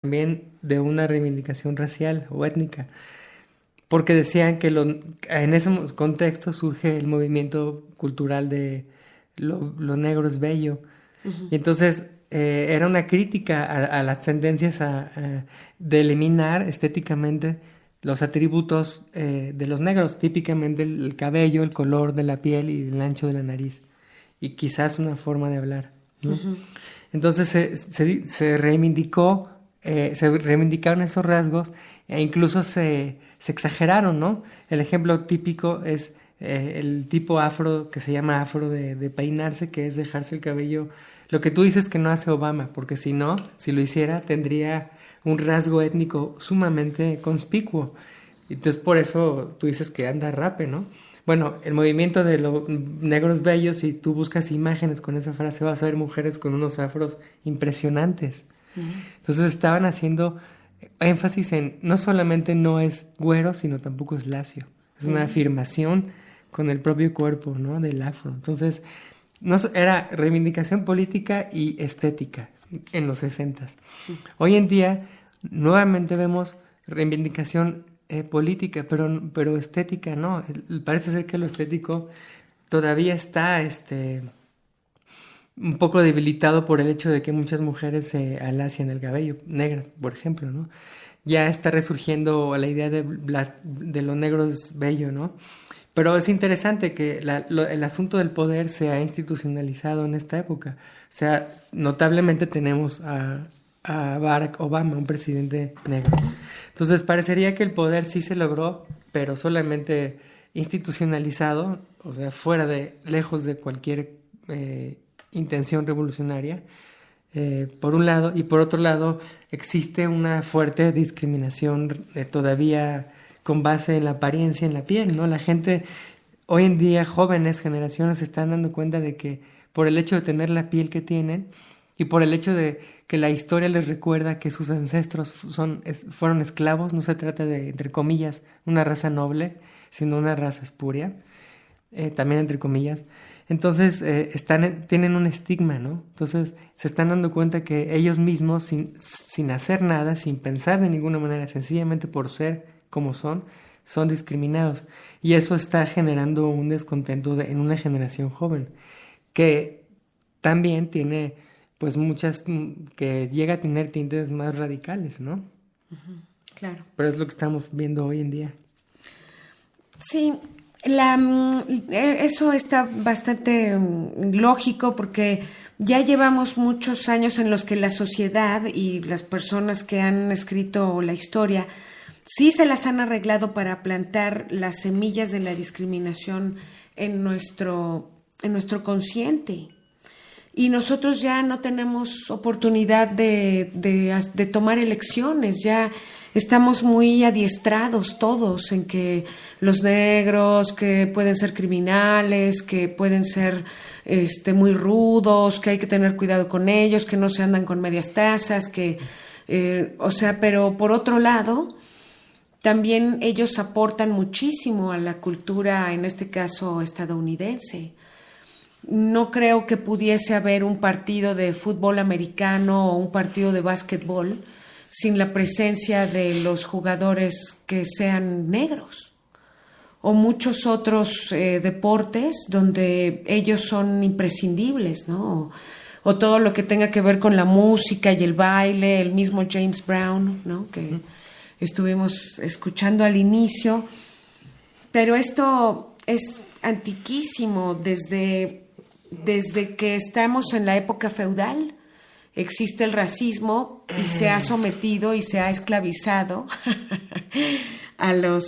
también de una reivindicación racial o étnica, porque decían que en ese contexto surge el movimiento cultural de lo negro es bello. Ujú. Y entonces era una crítica a las tendencias de eliminar estéticamente los atributos de los negros, típicamente el cabello, el color de la piel y el ancho de la nariz, y quizás una forma de hablar, ¿no? Ujú. Entonces se reivindicaron esos rasgos e incluso se exageraron, ¿no? El ejemplo típico es el tipo afro que se llama afro de peinarse, que es dejarse el cabello. Lo que tú dices que no hace Obama, porque si no, si lo hiciera, tendría un rasgo étnico sumamente conspicuo. Entonces por eso tú dices que anda rape, ¿no? Bueno, el movimiento de los negros bellos, si tú buscas imágenes con esa frase, vas a ver mujeres con unos afros impresionantes. Ujú. Entonces estaban haciendo énfasis en no solamente no es güero, sino tampoco es lacio. Es una Ujú. afirmación con el propio cuerpo, ¿no? Del afro. Entonces, no, era reivindicación política y estética en los 60. Hoy en día, nuevamente vemos reivindicación política, pero estética no. Parece ser que lo estético todavía está un poco debilitado por el hecho de que muchas mujeres se alacian el cabello, negras, por ejemplo, ¿no? Ya está resurgiendo la idea de lo negro es bello, ¿no? Pero es interesante que el asunto del poder se ha institucionalizado en esta época. O sea, notablemente tenemos a Barack Obama, un presidente negro. Entonces, parecería que el poder sí se logró, pero solamente institucionalizado, o sea, lejos de cualquier intención revolucionaria, por un lado, y por otro lado existe una fuerte discriminación todavía con base en la apariencia, en la piel, ¿no? La gente, hoy en día, jóvenes generaciones se están dando cuenta de que por el hecho de tener la piel que tienen y por el hecho de que la historia les recuerda que sus ancestros fueron esclavos, no se trata de, entre comillas, una raza noble, sino una raza espuria, también entre comillas. Entonces tienen un estigma, ¿no? Entonces se están dando cuenta que ellos mismos, sin hacer nada, sin pensar de ninguna manera, sencillamente por ser como son discriminados. Y eso está generando un descontento en una generación joven, que también tiene, pues muchas, que llega a tener tintes más radicales, ¿no? Claro. Pero es lo que estamos viendo hoy en día. Sí, eso está bastante lógico porque ya llevamos muchos años en los que la sociedad y las personas que han escrito la historia sí se las han arreglado para plantar las semillas de la discriminación en nuestro consciente. Y nosotros ya no tenemos oportunidad de tomar elecciones, ya estamos muy adiestrados todos en que los negros que pueden ser criminales, que pueden ser muy rudos, que hay que tener cuidado con ellos, que no se andan con medias tazas, pero por otro lado, también ellos aportan muchísimo a la cultura, en este caso estadounidense. No creo que pudiese haber un partido de fútbol americano o un partido de básquetbol sin la presencia de los jugadores que sean negros o muchos otros deportes donde ellos son imprescindibles, ¿no? O todo lo que tenga que ver con la música y el baile, el mismo James Brown, ¿no? Que estuvimos escuchando al inicio, pero esto es antiquísimo desde que estamos en la época feudal. Existe el racismo y se ha sometido y se ha esclavizado a las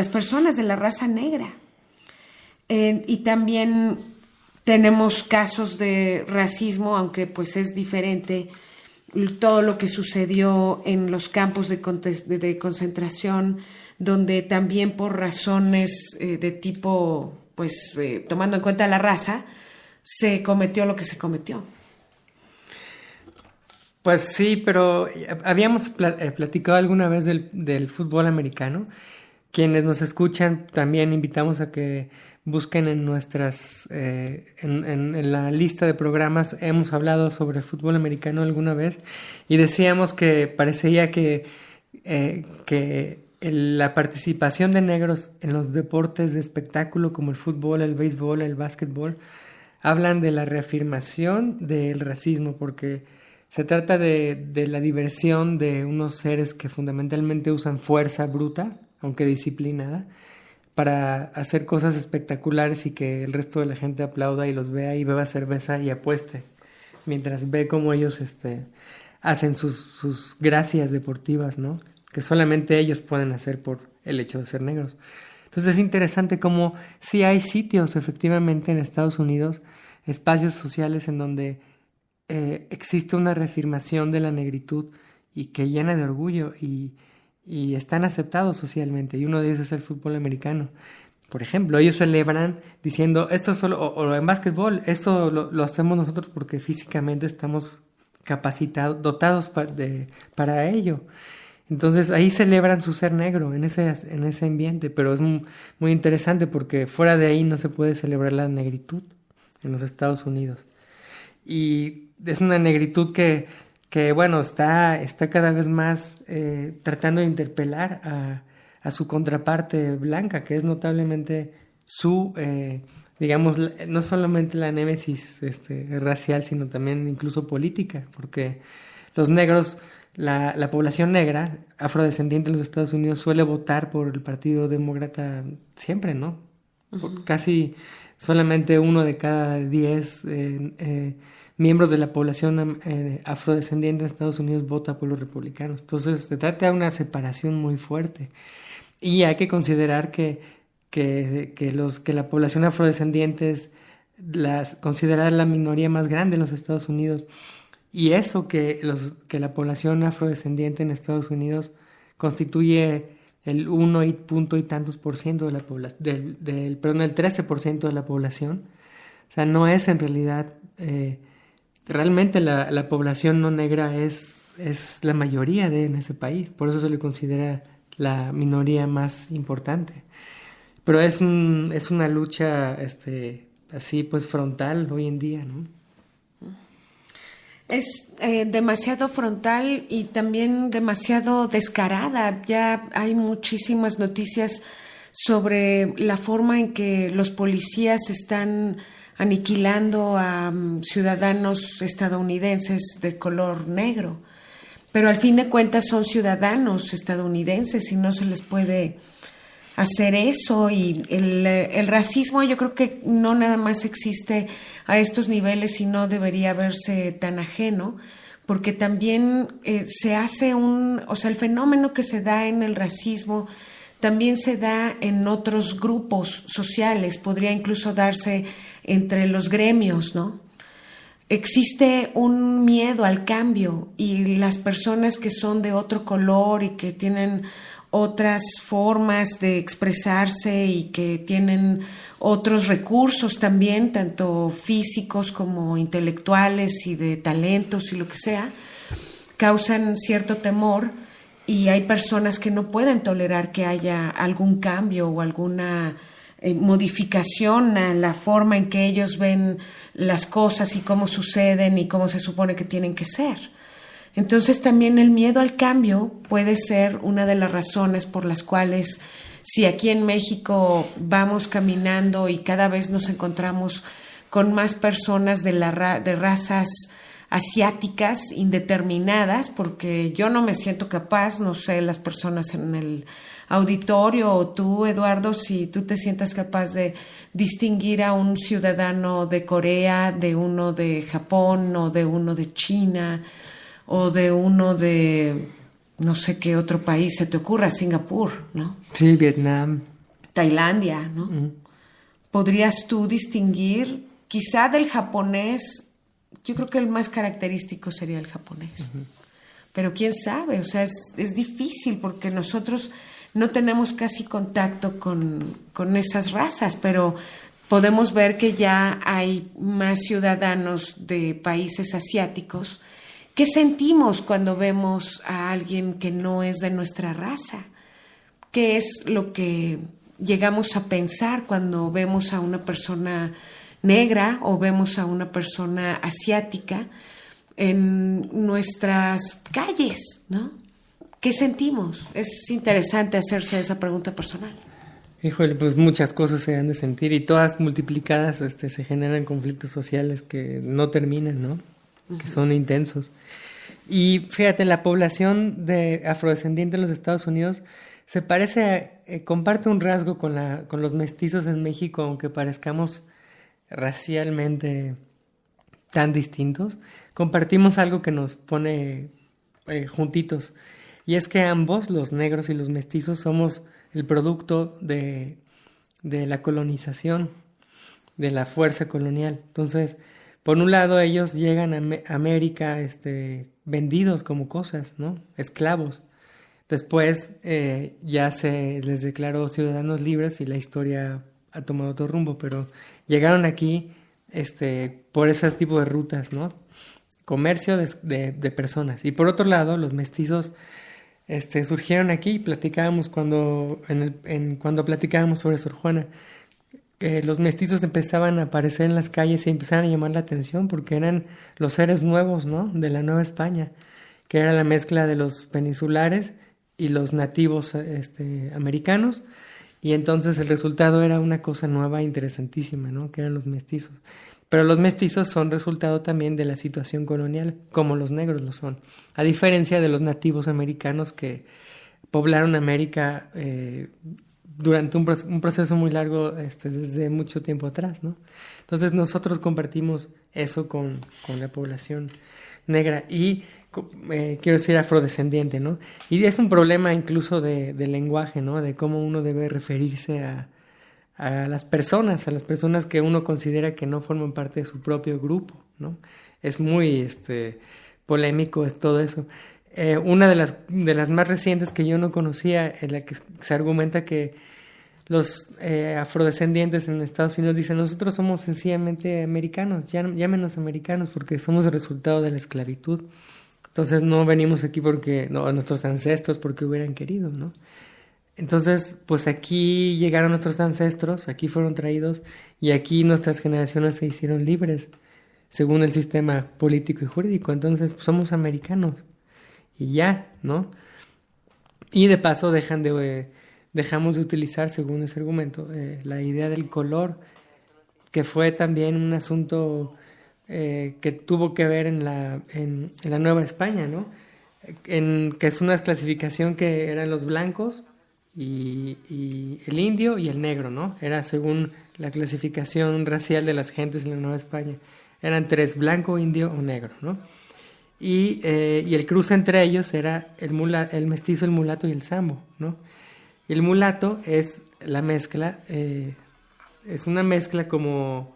personas de la raza negra. Y también tenemos casos de racismo, aunque pues es diferente todo lo que sucedió en los campos de concentración, donde también por razones de tipo, pues tomando en cuenta la raza, se cometió lo que se cometió. Pues sí, pero habíamos platicado alguna vez del fútbol americano, Quienes nos escuchan, también invitamos a que busquen en nuestras, en la lista de programas. Hemos hablado sobre el fútbol americano alguna vez y decíamos que parecía que la participación de negros en los deportes de espectáculo como el fútbol, el béisbol, el básquetbol, hablan de la reafirmación del racismo, porque se trata de la diversión de unos seres que fundamentalmente usan fuerza bruta, aunque disciplinada, para hacer cosas espectaculares y que el resto de la gente aplauda y los vea y beba cerveza y apueste, mientras ve cómo ellos hacen sus gracias deportivas, ¿no? Que solamente ellos pueden hacer por el hecho de ser negros. Entonces es interesante cómo sí hay sitios efectivamente en Estados Unidos, espacios sociales en donde existe una reafirmación de la negritud y que llena de orgullo y están aceptados socialmente, y uno de ellos es el fútbol americano. Por ejemplo, ellos celebran diciendo, esto solo, o en básquetbol, esto lo hacemos nosotros porque físicamente estamos capacitados, dotados para ello. Entonces ahí celebran su ser negro en ese ambiente, pero es muy interesante porque fuera de ahí no se puede celebrar la negritud en los Estados Unidos. Y es una negritud que bueno, está cada vez más tratando de interpelar a su contraparte blanca, que es notablemente su, digamos, no solamente la némesis racial, sino también incluso política, porque los negros, la población negra, afrodescendiente en los Estados Unidos, suele votar por el Partido Demócrata siempre, ¿no? Uh-huh. Casi solamente 1 de cada 10 miembros de la población afrodescendiente en Estados Unidos vota por los republicanos. Entonces se trata de una separación muy fuerte. Y hay que considerar que la población afrodescendiente es considerada la minoría más grande en los Estados Unidos. Y eso que la población afrodescendiente en Estados Unidos constituye el 1 y punto y tantos por ciento de la población, el 13% de la población. O sea, no es en realidad, realmente la población no negra es la mayoría en ese país, por eso se le considera la minoría más importante. Pero es una lucha así pues frontal hoy en día, ¿no? Es demasiado frontal y también demasiado descarada. Ya hay muchísimas noticias sobre la forma en que los policías están aniquilando a ciudadanos estadounidenses de color negro. Pero al fin de cuentas son ciudadanos estadounidenses y no se les puede hacer eso. Y el racismo yo creo que no nada más existe a estos niveles y no debería verse tan ajeno, porque también se hace el fenómeno que se da en el racismo también se da en otros grupos sociales, podría incluso darse entre los gremios, ¿no? Existe un miedo al cambio y las personas que son de otro color y que tienen otras formas de expresarse y que tienen otros recursos también, tanto físicos como intelectuales y de talentos y lo que sea, causan cierto temor y hay personas que no pueden tolerar que haya algún cambio o alguna modificación a la forma en que ellos ven las cosas y cómo suceden y cómo se supone que tienen que ser. Entonces también el miedo al cambio puede ser una de las razones por las cuales si aquí en México vamos caminando y cada vez nos encontramos con más personas de razas asiáticas indeterminadas, porque yo no me siento capaz, no sé, las personas en el auditorio o tú, Eduardo, si tú te sientas capaz de distinguir a un ciudadano de Corea, de uno de Japón o de uno de China o de uno de no sé qué otro país se te ocurra, Singapur, ¿no? Sí, Vietnam. Tailandia, ¿no? ¿Podrías tú distinguir quizá del japonés? Yo creo que el más característico sería el japonés. Pero quién sabe, o sea, es difícil porque nosotros no tenemos casi contacto con esas razas, pero podemos ver que ya hay más ciudadanos de países asiáticos. ¿Qué sentimos cuando vemos a alguien que no es de nuestra raza? qué es lo que llegamos a pensar cuando vemos a una persona negra o vemos a una persona asiática en nuestras calles, ¿no? ¿Qué sentimos? Es interesante hacerse esa pregunta personal. Híjole, pues muchas cosas se han de sentir y todas multiplicadas se generan conflictos sociales que no terminan, ¿no? Que son intensos. Y fíjate, la población de afrodescendiente en los Estados Unidos se parece, comparte un rasgo con los mestizos en México, aunque parezcamos racialmente tan distintos. Compartimos algo que nos pone juntitos, y es que ambos, los negros y los mestizos, somos el producto de la colonización, de la fuerza colonial. Entonces, por un lado, ellos llegan a América vendidos como cosas, ¿no? Esclavos. Después ya se les declaró ciudadanos libres y la historia ha tomado otro rumbo, pero llegaron aquí por ese tipo de rutas, ¿no? Comercio de personas. Y por otro lado, los mestizos surgieron aquí. Platicábamos cuando platicábamos sobre Sor Juana, que los mestizos empezaban a aparecer en las calles y empezaban a llamar la atención porque eran los seres nuevos, ¿no? De la Nueva España, que era la mezcla de los peninsulares y los nativos americanos, y entonces el resultado era una cosa nueva e interesantísima, ¿no? Que eran los mestizos. Pero los mestizos son resultado también de la situación colonial, como los negros lo son, a diferencia de los nativos americanos que poblaron América durante un proceso muy largo desde mucho tiempo atrás, ¿no? Entonces nosotros compartimos eso con la población negra y quiero decir afrodescendiente, ¿no? Y es un problema incluso de lenguaje, ¿no? De cómo uno debe referirse a las personas que uno considera que no forman parte de su propio grupo, ¿no? Es muy polémico todo eso. Una de las más recientes que yo no conocía, en la que se argumenta que los afrodescendientes en Estados Unidos dicen: nosotros somos sencillamente americanos, llámenos americanos porque somos el resultado de la esclavitud. Entonces no venimos aquí porque nuestros ancestros porque hubieran querido, ¿no? Entonces, pues aquí llegaron nuestros ancestros, aquí fueron traídos y aquí nuestras generaciones se hicieron libres según el sistema político y jurídico. Entonces, pues, somos americanos y ya, ¿no? Y de paso dejamos de utilizar, según ese argumento, la idea del color, que fue también un asunto que tuvo que ver en la Nueva España, ¿no? Que es una clasificación que eran los blancos y el indio y el negro, ¿no? Era según la clasificación racial de las gentes en la Nueva España. Eran tres: blanco, indio o negro, ¿no? Y el cruce entre ellos era el mestizo, el mulato y el sambo, ¿no? El mulato es la mezcla, es una mezcla como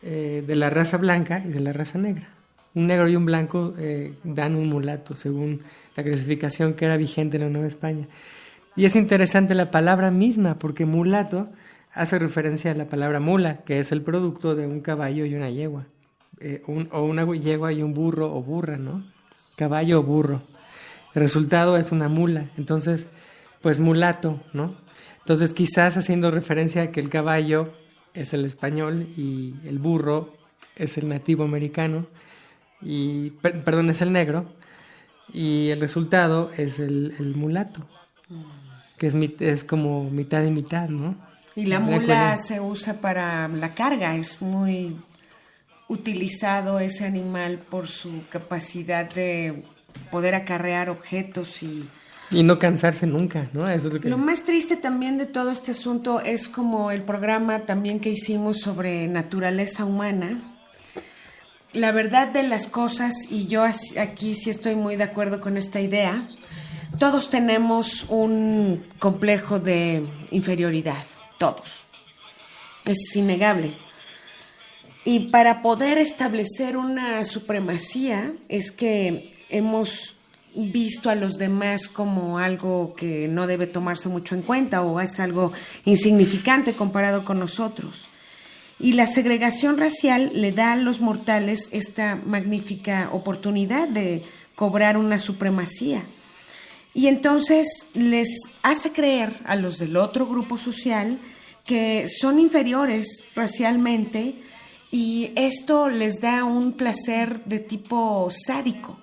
de la raza blanca y de la raza negra. Un negro y un blanco dan un mulato, según la clasificación que era vigente en la Nueva España. Y es interesante la palabra misma, porque mulato hace referencia a la palabra mula, que es el producto de un caballo y una yegua, o una yegua y un burro o burra, ¿no? Caballo o burro. El resultado es una mula, entonces, pues mulato, ¿no? Entonces quizás haciendo referencia a que el caballo es el español y el burro es el nativo americano, y perdón, es el negro, y el resultado es el mulato, que es como mitad y mitad, ¿no? Y la mula se usa para la carga, es muy utilizado ese animal por su capacidad de poder acarrear objetos y no cansarse nunca, ¿no? Eso es lo más triste también de todo este asunto es como el programa también que hicimos sobre naturaleza humana. La verdad de las cosas, y yo aquí sí estoy muy de acuerdo con esta idea, todos tenemos un complejo de inferioridad, todos. Es innegable. Y para poder establecer una supremacía es que hemos visto a los demás como algo que no debe tomarse mucho en cuenta o es algo insignificante comparado con nosotros. Y la segregación racial le da a los mortales esta magnífica oportunidad de cobrar una supremacía. Y entonces les hace creer a los del otro grupo social que son inferiores racialmente, y esto les da un placer de tipo sádico.